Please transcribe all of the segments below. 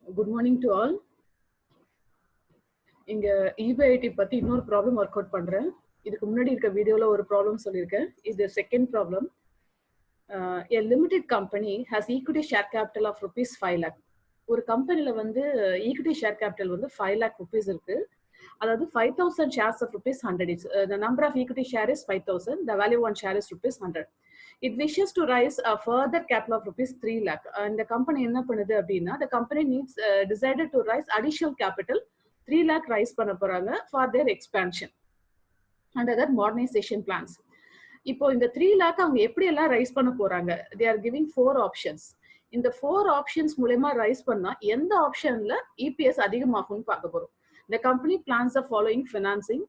Good morning to all. இங்க EBIT பத்தி இன்னொரு ப்ராப்ளம் ஒர்க் அவுட் பண்றேன். இதுக்கு முன்னாடி இருக்க வீடியோல ஒரு ப்ராப்ளம் சொல்லியிருக்கேன். இது second problem. A limited company has equity share capital of rupees 5 lakh. ஒரு கம்பெனில வந்து ஈக்விட்டி ஷேர் கேபிட்டல் வந்து 5 lakh rupees இருக்கு. அதாவது 5,000 shares of rupees 100. The number of equity share is 5,000. The value of one share is rupees 100. It wishes to raise a further capital of rupees 3 lakh. இந்த company என்ன பண்ணுது அப்படின்னா, the company needs decided to raise additional capital 3 lakh rice பண்ண போறாங்க for their expansion and other modernization plans. இப்போ இந்த 3 lakh அவங்க எப்படி எல்லாம் ரைஸ் பண்ண போறாங்க? They are giving 4 options. இந்த 4 ஆப்ஷன்ஸ் மூலமா ரைஸ் பண்ணா எந்த ஆப்ஷன்ல EPS அதிகமாகும்னு பார்க்க போறோம். The company plans the following financing.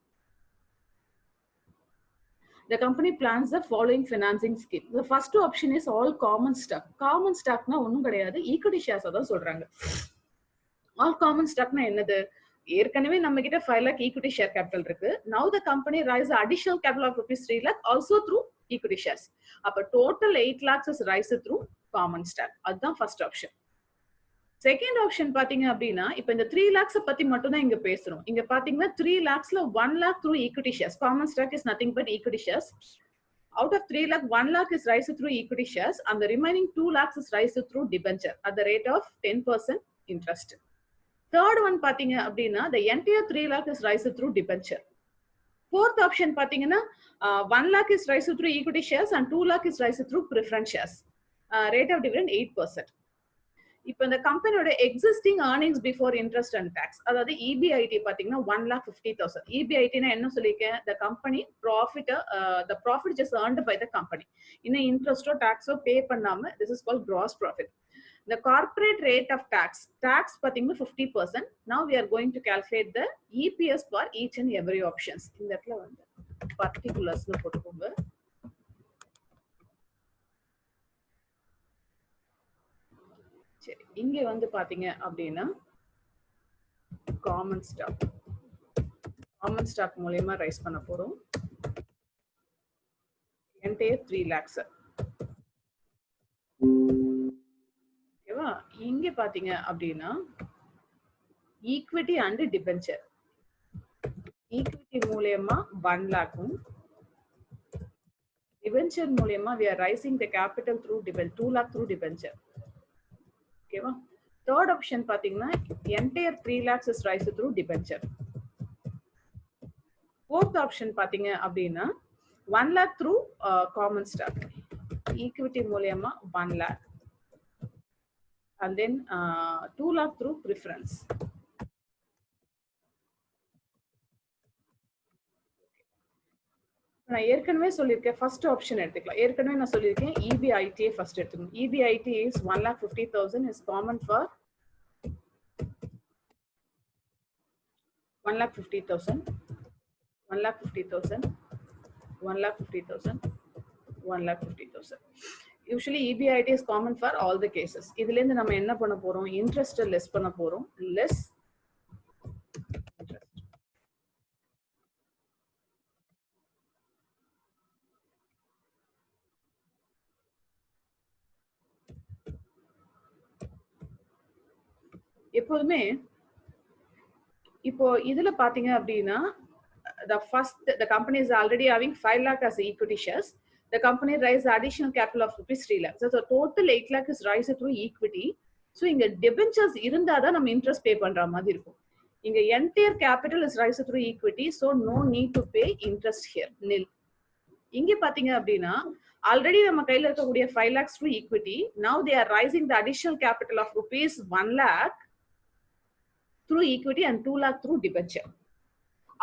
The company plans the following financing scheme. The first option is all common stock. Common stockனா ஒண்ணும் கிடையாது, ஈக்விட்டி ஷேர்ஸ் தான் சொல்றாங்க. All common stockனா என்னது? ஏற்கனவே நம்ம கிட்ட 5 lakh equity share capital இருக்கு. Now the company raise additional capital of rupees 3 lakh also through equity shares. அப்ப total 8 lakhs is raised through common stock. அதுதான் first option. செகண்ட் ஆப்ஷன் பாத்தீங்க அப்படின்னா, இப்ப இந்த 3 lakhs பத்தி மட்டும் தான் இங்க பேசுறோம். இங்க பாத்தீங்கன்னா 3 lakhsல 1 lakh through equity shares. Common stock is nothing but equity shares. Out of 3 lakh, 1 lakh is raised through equity shares and the remaining 2 lakhs is raised through debenture at the rate of 10% interest. Third one பாத்தீங்க அப்படின்னா, the entire 3 lakh is raised through debenture. Fourth option பாத்தீங்கன்னா, 1 lakh is raised through equity shares and 2 lakh is raised through preference shares. Rate of dividend 8%. இப்போ இந்த கம்பெனியோட existing earnings before interest and tax, அதாவது EBIT பாத்தீங்கன்னா 1,50,000. EBIT-னா என்ன சொல்லிருக்கேன்? The company profit, the profit just earned by the company. இன்னும் இன்ட்ரெஸ்டோ டாக்ஸோ பே பண்ணாம, this is called gross profit. The corporate rate of tax பாத்தீங்கன்னா 50%. Now we are going to calculate the EPS for each and every options. இந்த இடத்துல வந்து particularஸ்னு போட்டுக்கோங்க. சரி, இங்க வந்து பாத்தீங்க அப்படின்னா காமன் ஸ்டாக் மூலமா ரைஸ் பண்ண போறோம். Entire 3 lakhs. ஓகேவா? இங்க பாத்தீங்க அப்படின்னா ஈக்விட்டி அண்ட் டிபென்ச்சர். ஈக்விட்டி மூலமா 1 lakhம், டிபென்ச்சர் மூலமா we are raising the capital through 2 lakh through debenture. ஓகேவா? தேர்ட் ஆப்ஷன் பாத்தீங்கன்னா entire 3 lakhs is raised through debenture. Fourth option பாத்தீங்க அப்படின்னா 1 lakh through common stock. Equity மூலமா 1 lakh and then 2 lakh through preference. நான் ஏற்கனவே சொல்லியிருக்கேன், first option எடுத்துக்கலாம். ஏற்கனவே நான் சொல்லியிருக்கேன் EBIT ஃபர்ஸ்ட் எடுத்துக்கணும். EBIT is 1,50,000 is common for 1,50,000, 1,50,000, 1,50,000, 1,50,000. Usually EBIT is common for all the cases. இதுல இருந்து நம்ம என்ன பண்ண போறோம்? இன்ட்ரெஸ்ட் லெஸ் பண்ண போறோம். Less interest. எப்போதுமே இப்போ இதுல பாத்தீங்க அப்படின்னா, the company is already having 5 lakh as equity shares. The company raised additional capital of rupees 3 lakhs. So total 8 lakh is raised through equity. So இங்க debentures இருந்தாதான் நம்ம இன்ட்ரெஸ்ட் பே பண்ற மாதிரி இருக்கும். இங்க entire capital is raised through equity, so no need to pay interest here, nil. இங்க பாத்தீங்க அப்படின்னா ஆல்ரெடி நம்ம கையில இருக்கக்கூடிய 5 lakhs through equity. Now they are raising the additional capital of rupees 1 lakh through equity and 2 lakh through debenture.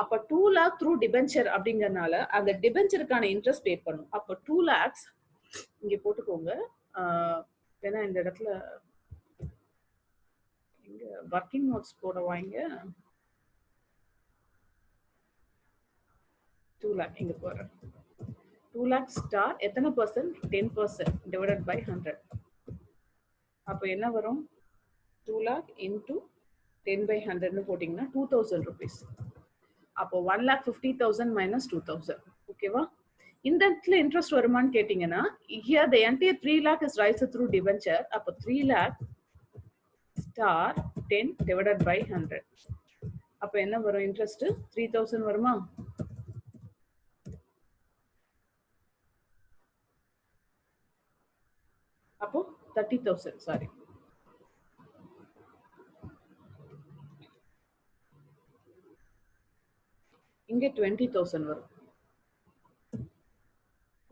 அப்ப 2 lakh through debenture அப்படிங்கறனால அந்த டிபென்ச்சருக்கான interest பே பண்ணும். அப்ப 2 lakhs இங்க போட்டுக்கோங்க. ஏன்னா இந்த இடத்துல இங்க வர்க்கிங் நோட்ஸ் போட வாங்க. 2 lakh இங்க போறேன். 2 lakh ஸ்டார் எத்தனை பர்சன்ட்? 10% divided by 100. அப்ப என்ன வரும்? 2 lakh into 10 by 100 னு போட்டீங்கன்னா 2,000 rupees. அப்போ 1,50,000 minus 2,000. ஓகேவா? இந்த இடத்துல இன்ட்ரெஸ்ட் வருமான்னு கேட்டீங்கன்னா, here the entire 3 lakh is raised through debenture. அப்போ 3 lakh star 10 divided by 100. அப்ப என்ன வரும் இன்ட்ரெஸ்ட் 3000 வருமா? அப்போ 30,000 சாரி. இங்க 20,000 வரும்.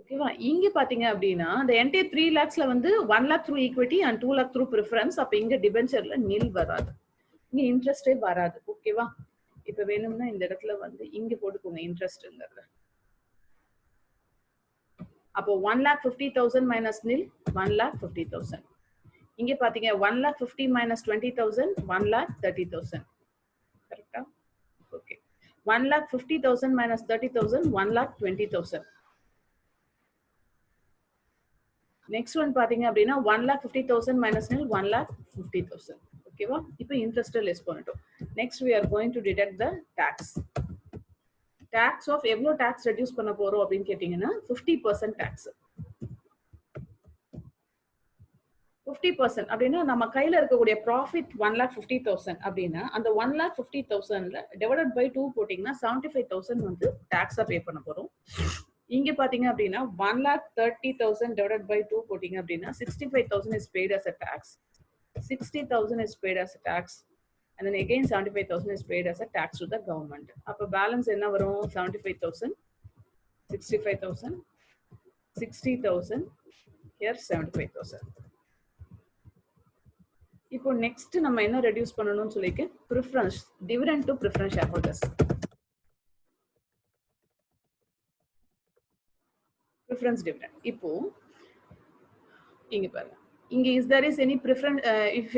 ஓகேவா? இங்க பாத்தீங்க அப்படின்னா the entire 3 lakhsல வந்து 1 lakh through equity and 2 lakh through preference. அப்ப இங்க டிபென்ச்சர்ல nil வராது, இங்க இன்ட்ரெஸ்டே வராது. ஓகேவா? இப்ப வேணும்னா இந்த இடத்துல வந்து இங்க போட்டுக்கோங்க இன்ட்ரெஸ்ட்ங்கறத. அப்போ 1,50,000 minus nil 1,50,000. இங்க பாத்தீங்க 1,50,000 minus 20,000 1,30,000. கரெக்டா? ஓகே. 1,50,000 minus 30,000 1,20,000. நெக்ஸ்ட் ஒன் பாத்தீங்க அப்படின்னா 1,50,000 minus nil 1,50,000. ஓகேவா? இப்போ இன்ட்ரெஸ்ட் லெஸ் பண்ணிட்டோம். Next we are going to deduct the tax. tax of எவ்வளவு tax ரெடியூஸ் பண்ண போறோம் அப்படின்னு கேட்டீங்கன்னா 50% tax. 50% அப்படின்னா நம்ம கையில இருக்கக்கூடிய ப்ராஃபிட் 1,50,000 அப்படின்னா அந்த 1,50,000ல டிவைடட் பை 2 போட்டீங்கன்னா 75,000 வந்து டாக்ஸா பே பண்ண போறோம். இங்க பாத்தீங்க அப்படின்னா 1,30,000 divided by 2 போட்டீங்க அப்படின்னா 65,000 is paid as a tax. 60,000 is paid as a tax. And then again 75,000 is paid as a tax to the government. அப்ப பேலன்ஸ் என்ன வரும்? 75,000, 65,000, 60,000, here 75,000. இப்போ நெக்ஸ்ட் நம்ம என்ன ரெடியூஸ் பண்ணணும்னு சொல்லிக்க preference dividend to preference shareholders. preference dividend. இப்போ இங்க பாருங்க, இங்க is there is any preference if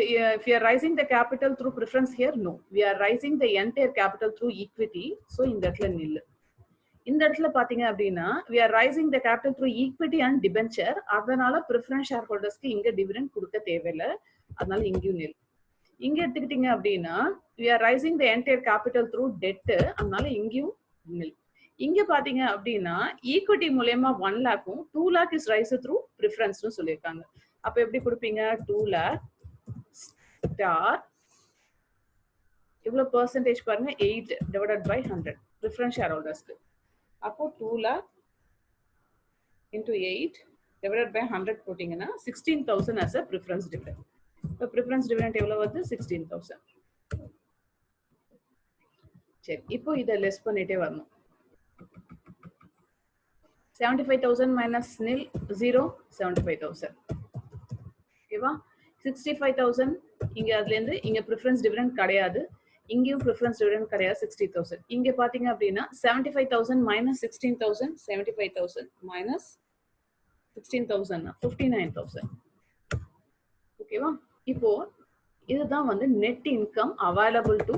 you are raising the capital through preference here? No, we are raising the entire capital through equity. So இந்த இடத்துல nil. இந்த இடத்துல பாத்தீங்க அப்படின்னா we are raising the capital through equity and debenture. அதனால preference shareholdersக்கு இங்க dividend கொடுக்க தேவையில்லை, அதனால இங்கேயும் nil. இங்க எடுத்துக்கிட்டீங்க அப்படின்னா we are raising the entire capital through debt, அதனால இங்கேயும் nil. இங்க பாத்தீங்க அப்படின்னா ஈக்விட்டி மூலமா 1 lakhம் 2 lakh is raised through preference னு சொல்லிருக்காங்க. அப்ப எப்படி கொடுப்பீங்க? 2 lakh star எவ்வளவு percentage பாருங்க 8 divided by 100 preference shareholdersக்கு. அப்போ 2 lakh into 8 divided by 100 போட்டீங்கன்னா 16,000 as a preference dividend. இப்போ preference dividend எவ்வளவு வருது? 16,000. சரி, இப்போ இத லெஸ் பண்ணிட்டே வரணும். 75,000 minus nil 0 75,000. ஓகேவா? 65,000 இங்க அதுல இருந்து இங்க preference dividend கிடையாது, இங்கேயும் preference dividend கிடையாது. 60,000 இங்க பாத்தீங்க அப்படின்னா 75,000 minus 16,000 75,000 minus 16,000 59,000. ஓகேவா? இப்போ இதுதான் வந்து net income available to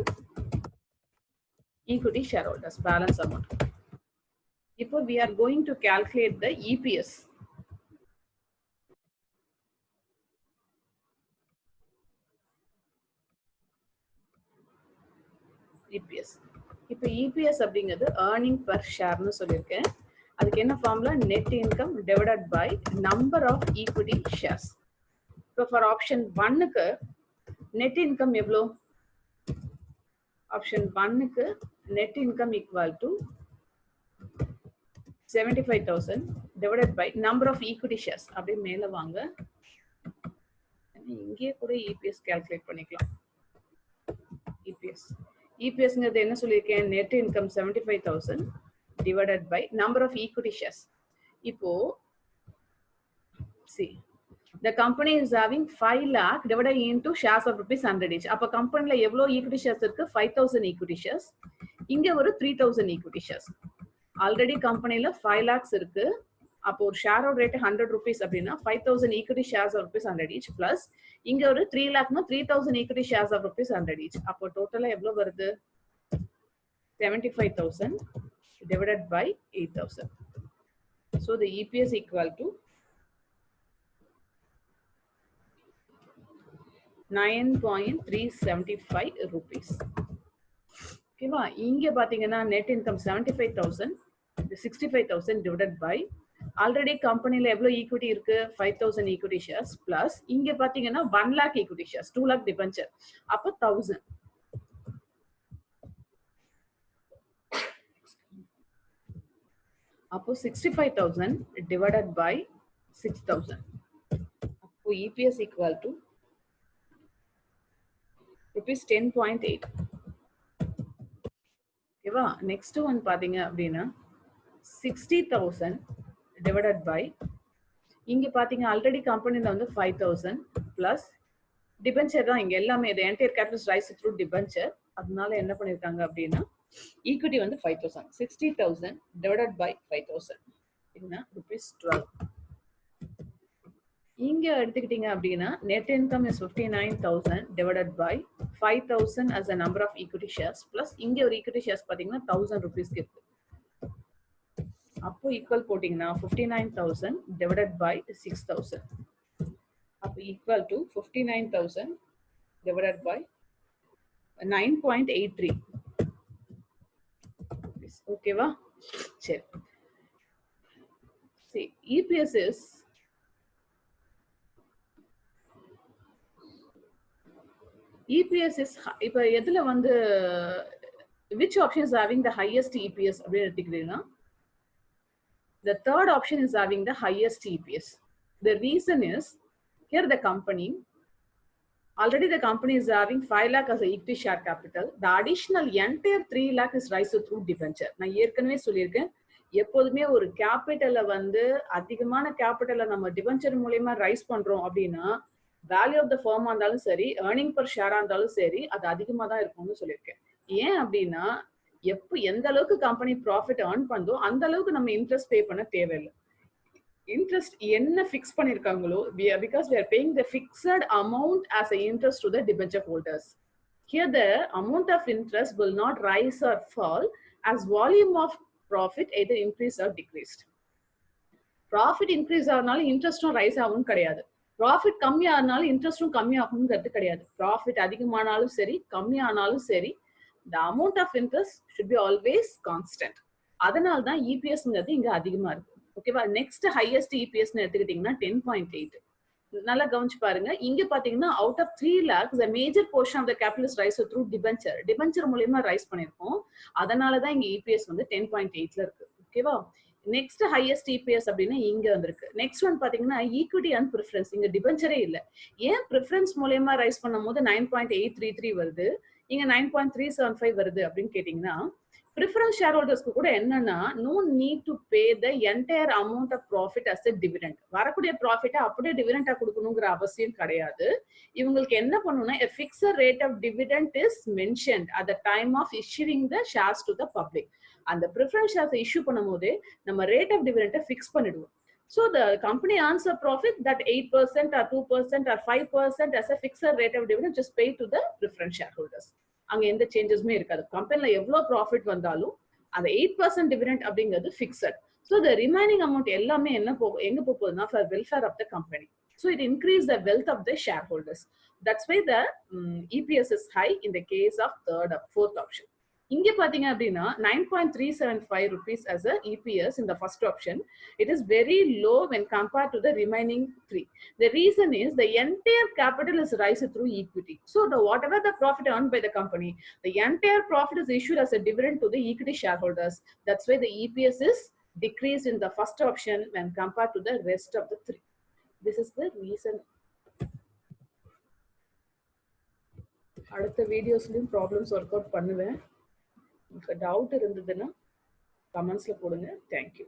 equity shareholders balance amount. இப்போ we are going to calculate the EPS. EPS. இப்போ EPS அப்படிங்கிறது earning per share னு சொல்லியிருக்கேன். அதுக்கு என்ன formula? net income divided by number of equity shares. இப்போ for option 1க்கு net income எவ்வளோ? option 1க்கு net income equal to 75,000 divided by number of equity shares. அப்படியே மேல வாங்க, இங்கே கூட EPS calculate பண்ணிக்கலாம். EPSங்கிறது என்ன சொல்லியிருக்கேன்? net income 75,000 divided by number of equity shares. இப்போ see the company is having 5 lakh divided into shares of rupees 100 each. அப்ப கம்பெனில எவ்வளவு equity shares இருக்கு? 5,000 equity shares. இங்க ஒரு 3,000 equity shares. ஆல்ரெடி கம்பெனில 5 lakhs இருக்கு. அப்போ ஒரு ஷேர் ரேட் 100 rupees அப்படின்னா 5,000 equity shares of rupees 100 each plus இங்க ஒரு 3 lakhனா 3,000 equity shares of rupees 100 each. அப்போ டோட்டலா எவ்வளவு வருது? 75,000 divided by 8,000. So the EPS equal to 9.375 rupees. ஓகேவா? இங்க பாத்தீங்கன்னா net income 75,000 65,000 divided by already கம்பெனில எவ்வளவு ஈக்விட்டி இருக்கு 5000 ஈக்விட்டி ஷேர்ஸ் பிளஸ் இங்க பாத்தீங்கன்னா 1 lakh equity shares 2 lakh debenture அப்போ 1000 அப்போ 65,000 divided by 6,000 அப்போ EPS equal to rupees 10.8 ஓகேவா நெக்ஸ்ட் ஒன் பாத்தீங்க அப்படின்னா 60,000 divided by இங்க பாத்தீங்க ஆல்ரெடி கம்பெனில வந்து 5,000 பிளஸ் டிபென்ச்சர் தான் இங்க எல்லாமே இது entire capital rice through debenture அதனால என்ன பண்ணிருக்காங்க அப்படின்னா ஈக்விட்டி வந்து 5,000 60,000 divided by 5,000 என்ன rupees 12 இங்க எடுத்துக்கிட்டீங்க அப்படின்னா net income is 59,000 divided by 5,000 as a number of equity shares plus இங்க ஒரு equity shares பாத்தீங்கன்னா 1,000 rupees இருக்கு அப்போ ஈக்குவல் போட்டீங்கன்னா 59,000 divided by 6,000 அப்போ ஈக்குவல் டு 59,000 divided by 9.83 ஓகேவா சரி see EPS is இப்ப எதுல வந்து which option is having the highest EPS அப்படின்னு எடுத்துக்கிட்டீங்கன்னா the third option is having the highest EPS. The reason is here the company already the company is having 5 lakh as a equity share capital. The additional entire 3 lakh is raised through debenture. நான் ஏற்கனவே சொல்லியிருக்கேன் எப்போதுமே ஒரு கேபிட்டலை வந்து அதிகமான கேபிட்டலை நம்ம debenture மூலமா rice பண்றோம் அப்படின்னா வேல்யூ ஆஃப் த ஃபார்மா இருந்தாலும் சரி ஏர்னிங் பர் ஷேரா இருந்தாலும் சரி அது அதிகமா தான் இருக்கும்னு சொல்லியிருக்கேன் ஏன் அப்படின்னா எந்த அளவுக்கு கம்பெனி ப்ராஃபிட் ஏர்ன் பண்ணதோ அந்த அளவுக்கு நம்ம இன்ட்ரெஸ்ட் பே பண்ண தேவையில்லை இன்ட்ரெஸ்ட் என்ன fix பண்ணிருக்காங்களோ because we are paying the fixed amount as a interest to the debenture holders. Here the amount of interest will not rise or fall as volume of profit either increased or decreased. Profit increase ஆனாலும் இன்ட்ரெஸ்டும் rice ஆகும் கிடையாது profit கம்மியானாலும் இன்ட்ரெஸ்டும் கம்மியாகும்ங்கிறது கிடையாது profit அதிகமானாலும் சரி கம்மியானாலும் சரி the amount of interest should be always constant. அதனால தான் EPSங்கிறது இங்க அதிகமா இருக்கு ஓகேவா நெக்ஸ்ட் ஹையஸ்ட் EPS எடுத்துக்கிட்டீங்கன்னா 10.8 நல்லா கவனிச்சு பாருங்க இங்க பாத்தீங்கன்னா out of 3 lakhs a major portion of the capital is raised through debenture மூலமா ரைஸ் பண்ணிருக்கோம் அதனால தான் இங்க EPS வந்து 10.8ல இருக்கு ஓகேவா நெக்ஸ்ட் ஹையஸ்ட் EPS அப்படின்னா இங்க வந்திருக்கு நெக்ஸ்ட் ஒன் பாத்தீங்கன்னா ஈக்விட்டி அண்ட் ப்ரிஃபரன்ஸ் இங்க டிபென்ச்சரே இல்ல ஏன் ப்ரிஃபரன்ஸ் மூலமா ரைஸ் பண்ணும்போது 9.833 வருது இங்க 9.375 வருது அப்படின்னு கேட்டீங்கன்னா ப்ரிஃபரன்ஸ் ஷேர் ஹோல்டர்ஸ்க்கு கூட என்னன்னா no need to pay the entire amount of profit as a dividend வரக்கூடிய ப்ராஃபிட்டை அப்படியே டிவிடெண்டா கொடுக்கணுங்கிற அவசியம் கிடையாது இவங்களுக்கு என்ன பண்ணணும்னா a fixed rate of dividend is mentioned at the time of issuing the shares to the public அந்த ப்ரிஃபரன்ஸ் ஷேர்ஸ் இஷ்யூ பண்ணும்போது நம்ம ரேட் ஆஃப் டிவிடெண்டை ஃபிக்ஸ் பண்ணிடுவோம் so the company earns a profit that 8% or 2% or 5% as a fixed rate of dividend just paid to the preference shareholders அங்க எந்த சேஞ்சஸ்மே இருக்காது கம்பெனில எவ்வளவு profit வந்தாலும் அந்த 8% டிவிடெண்ட் அப்படிங்கிறது fixed so the remaining amount எல்லாமே என்ன எங்க போகுதுன்னா for welfare of the company so it increase the wealth of the shareholders that's why the EPS is high in the case of fourth option இங்க பாத்தீங்க அப்படின்னா 9.375 rupees as a EPS in the first option it is very low when compared to the remaining three the reason is the entire capital is raised through equity so the whatever the profit earned by the company the entire profit is issued as a dividend to the equity shareholders that's why the EPS is decreased in the first option when compared to the rest of the three this is the reason அடுத்த வீடியோஸ்லயும் problems work out பண்ணுவேன் உங்களுக்கு doubt இருந்ததுன்னா கமெண்ட்ஸ்ல போடுங்க thank you